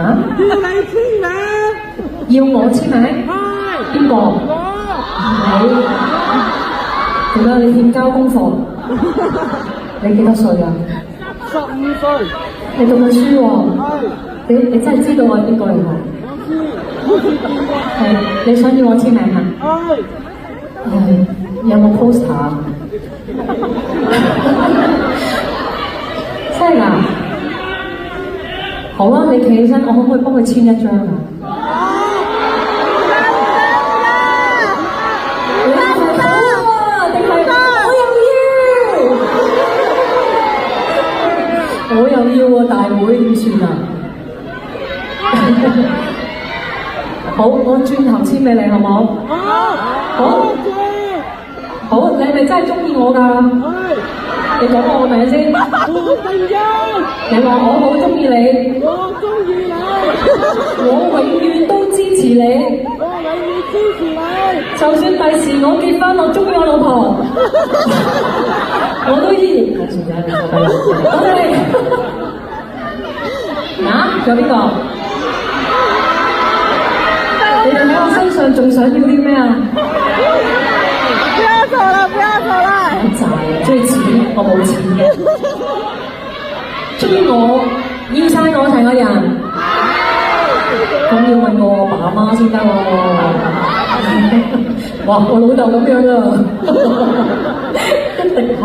啊？要你簽名。要我簽名？係。邊個？你點解你欠交功課？你幾多歲啊15歲。你讀緊書喎？係。你真係知道我係邊個嚟㗎？我知邊個係，你想要我簽名啊？係。有冇 poster 啊？真係㗎？好啊，你企起身，我可唔可以幫佢簽一張啊？我又要喎，大妹點算啊？好，我轉頭簽俾你好唔好？好，好，你係咪真係中意我㗎？你講我個名先。你話我好中意你。我中意你。我永遠都支持你。我永遠支持你。就算第時我結婚，我中意我老婆，我都依然。我哋啊，仲有邊個？你哋喺我身上仲想要啲咩啊？不要走了，不要走了。我賺嘅，中意錢，我冇錢嘅。中意我，要晒我成個人。咁要問我爸媽先得喎。哇！我老豆咁樣啊，敵寒。